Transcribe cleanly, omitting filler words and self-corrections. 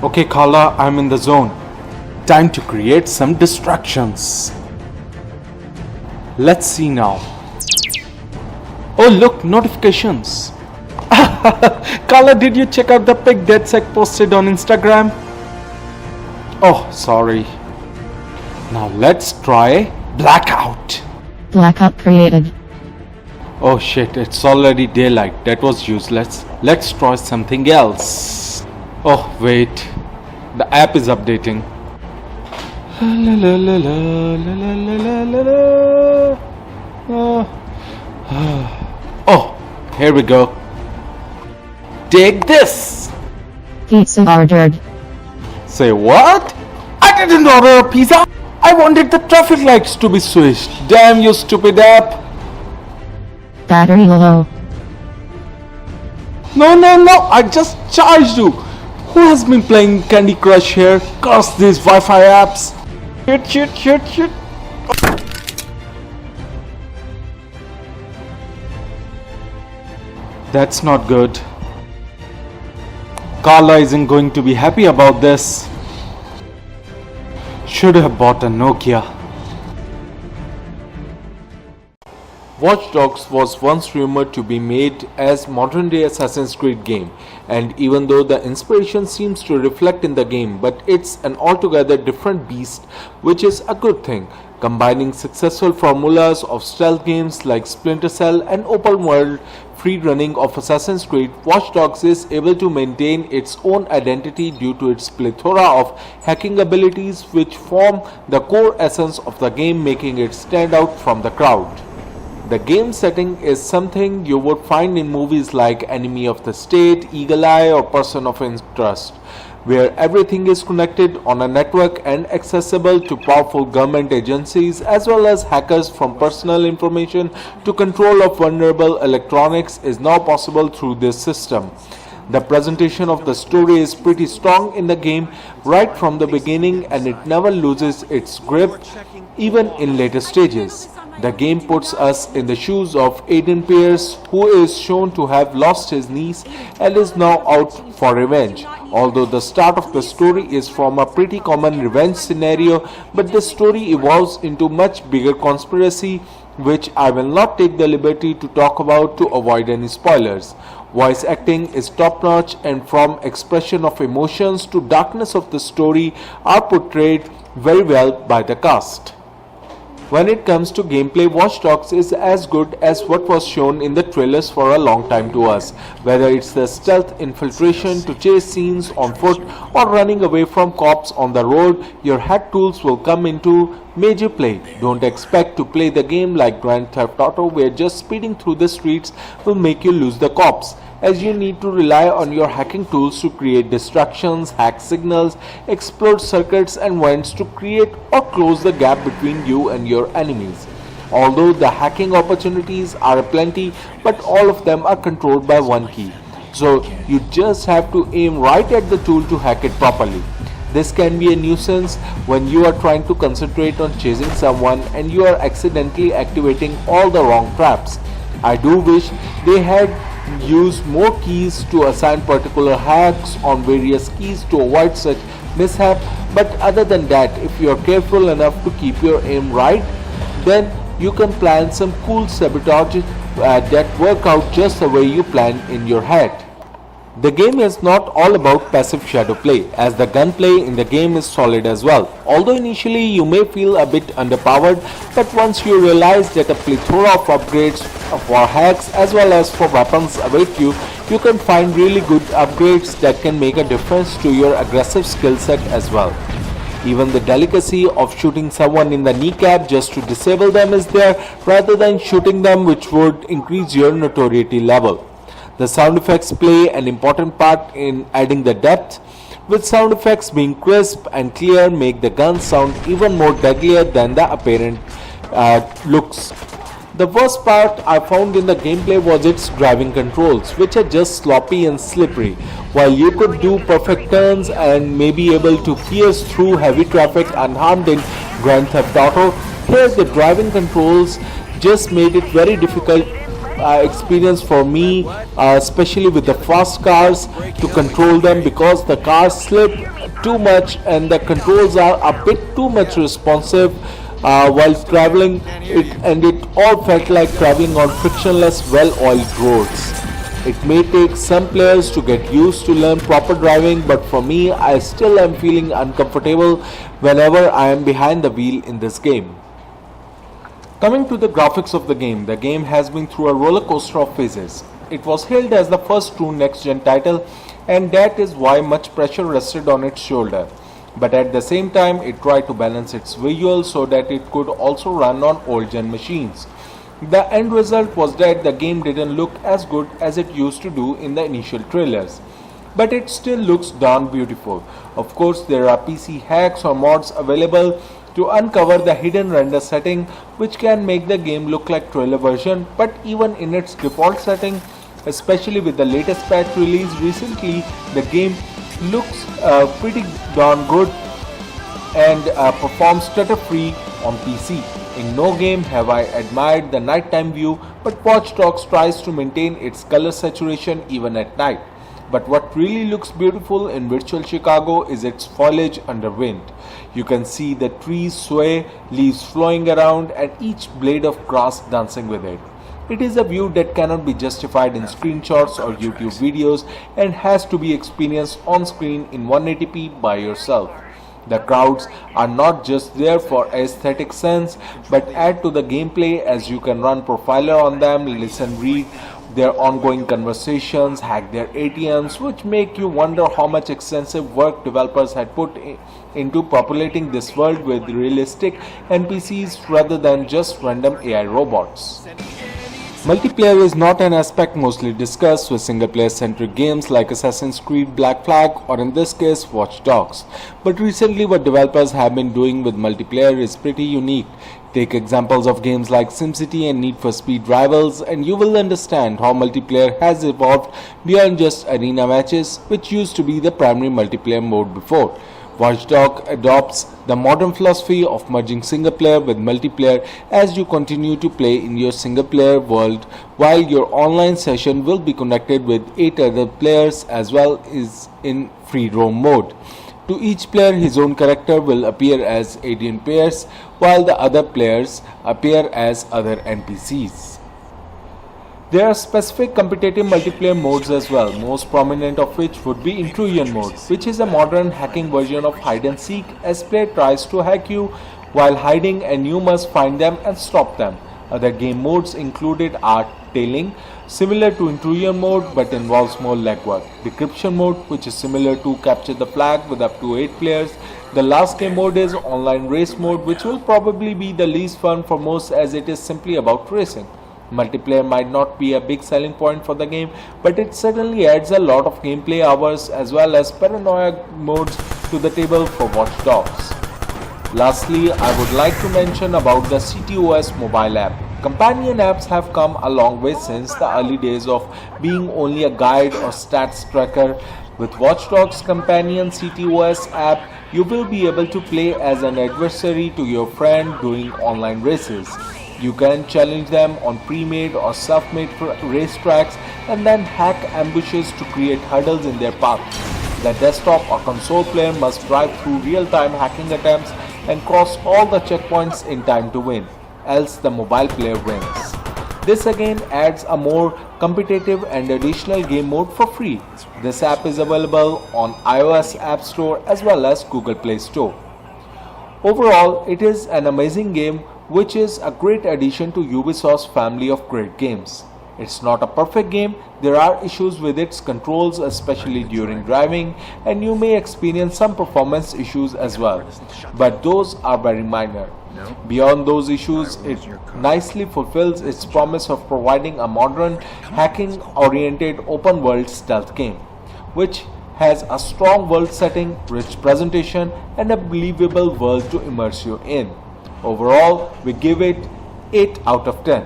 Okay, Kala, I'm in the zone. Time to create some distractions. Let's see now. Oh look, notifications. Kala, did you check out the pic DeadSec posted on Instagram? Oh, sorry. Now let's try blackout. Blackout created. Oh shit, it's already daylight. That was useless. Let's try something else. Oh wait, the app is updating. Oh, here we go. Take this! Pizza ordered. Say what? I didn't order a pizza! I wanted the traffic lights to be switched. Damn you stupid app! Battery low. No, I just charged you! Who has been playing Candy Crush here? Curse these Wi-Fi apps! Shit. That's not good. Carla isn't going to be happy about this. Should have bought a Nokia. Watch Dogs was once rumored to be made as modern-day Assassin's Creed game, and even though the inspiration seems to reflect in the game, but it's an altogether different beast, which is a good thing. Combining successful formulas of stealth games like Splinter Cell and open world free running of Assassin's Creed, Watch Dogs is able to maintain its own identity due to its plethora of hacking abilities which form the core essence of the game, making it stand out from the crowd. The game setting is something you would find in movies like Enemy of the State, Eagle Eye or Person of Interest, where everything is connected on a network and accessible to powerful government agencies as well as hackers. From personal information to control of vulnerable electronics is now possible through this system. The presentation of the story is pretty strong in the game right from the beginning, and it never loses its grip even in later stages. The game puts us in the shoes of Aiden Pierce, who is shown to have lost his niece and is now out for revenge. Although the start of the story is from a pretty common revenge scenario, but the story evolves into much bigger conspiracy, which I will not take the liberty to talk about to avoid any spoilers. Voice acting is top notch, and from expression of emotions to darkness of the story are portrayed very well by the cast. When it comes to gameplay, Watch Dogs is as good as what was shown in the trailers for a long time to us. Whether it's the stealth infiltration to chase scenes on foot or running away from cops on the road, your hack tools will come into major play. Don't expect to play the game like Grand Theft Auto, where just speeding through the streets will make you lose the cops, as you need to rely on your hacking tools to create distractions, hack signals, explode circuits and vents to create or close the gap between you and your enemies. Although the hacking opportunities are aplenty, but all of them are controlled by one key. So you just have to aim right at the tool to hack it properly. This can be a nuisance when you are trying to concentrate on chasing someone and you are accidentally activating all the wrong traps. I do wish they had used more keys to assign particular hacks on various keys to avoid such mishap, but other than that, if you are careful enough to keep your aim right, then you can plan some cool sabotage that work out just the way you plan in your head. The game is not all about passive shadow play, as the gunplay in the game is solid as well. Although initially you may feel a bit underpowered, but once you realize that a plethora of upgrades for hacks as well as for weapons await you, you can find really good upgrades that can make a difference to your aggressive skill set as well. Even the delicacy of shooting someone in the kneecap just to disable them is there, rather than shooting them, which would increase your notoriety level. The sound effects play an important part in adding the depth, with sound effects being crisp and clear make the gun sound even more deadlier than the apparent looks. The worst part I found in the gameplay was its driving controls, which are just sloppy and slippery. While you could do perfect turns and may be able to pierce through heavy traffic unharmed in Grand Theft Auto, here the driving controls just made it very difficult experience for me, especially with the fast cars, to control them, because the cars slip too much and the controls are a bit too much responsive while traveling. It all felt like traveling on frictionless, well-oiled roads. It may take some players to get used to learn proper driving, but for me, I still am feeling uncomfortable whenever I am behind the wheel in this game. Coming to the graphics of the game has been through a roller coaster of phases. It was hailed as the first true next-gen title, and that is why much pressure rested on its shoulder. But at the same time, it tried to balance its visuals so that it could also run on old-gen machines. The end result was that the game didn't look as good as it used to do in the initial trailers, but it still looks darn beautiful. Of course, there are PC hacks or mods available to uncover the hidden render setting, which can make the game look like trailer version, but even in its default setting, especially with the latest patch released recently, the game looks pretty darn good and performs stutter-free on PC. In no game have I admired the nighttime view, but Watch Dogs tries to maintain its color saturation even at night. But what really looks beautiful in Virtual Chicago is its foliage under wind. You can see the trees sway, leaves flowing around, and each blade of grass dancing with it. It is a view that cannot be justified in screenshots or YouTube videos and has to be experienced on screen in 180p by yourself. The crowds are not just there for aesthetic sense, but add to the gameplay, as you can run profiler on them, listen, read their ongoing conversations, hack their ATMs, which make you wonder how much extensive work developers had put into populating this world with realistic NPCs rather than just random AI robots. Multiplayer is not an aspect mostly discussed with single-player centric games like Assassin's Creed Black Flag, or in this case Watch Dogs. But recently what developers have been doing with multiplayer is pretty unique. Take examples of games like SimCity and Need for Speed Rivals and you will understand how multiplayer has evolved beyond just arena matches, which used to be the primary multiplayer mode before. Watch Dogs adopts the modern philosophy of merging single player with multiplayer as you continue to play in your single player world, while your online session will be connected with 8 other players as well as in free roam mode. To each player, his own character will appear as Adrian Pierce, while the other players appear as other NPCs. There are specific competitive multiplayer modes as well, most prominent of which would be Intrusion mode, which is a modern hacking version of hide and seek, as player tries to hack you while hiding and you must find them and stop them. Other game modes included are tailing, similar to Intrusion mode but involves more legwork, Decryption mode, which is similar to Capture the Flag with up to 8 players. The last game mode is Online Race mode, which will probably be the least fun for most as it is simply about racing. Multiplayer might not be a big selling point for the game, but it certainly adds a lot of gameplay hours as well as paranoia modes to the table for Watch Dogs. Lastly, I would like to mention about the CTOS mobile app. Companion apps have come a long way since the early days of being only a guide or stats tracker. With Watch Dogs Companion CTOS app, you will be able to play as an adversary to your friend during online races. You can challenge them on pre-made or self-made racetracks and then hack ambushes to create hurdles in their path. The desktop or console player must drive through real-time hacking attempts and cross all the checkpoints in time to win, else the mobile player wins. This again adds a more competitive and additional game mode for free. This app is available on iOS App Store as well as Google Play Store. Overall, it is an amazing game which is a great addition to Ubisoft's family of great games. It's not a perfect game, there are issues with its controls especially during driving, and you may experience some performance issues as well, but those are very minor. Beyond those issues, it nicely fulfills its promise of providing a modern, hacking-oriented open-world stealth game, which has a strong world setting, rich presentation, and a believable world to immerse you in. Overall, we give it 8 out of 10.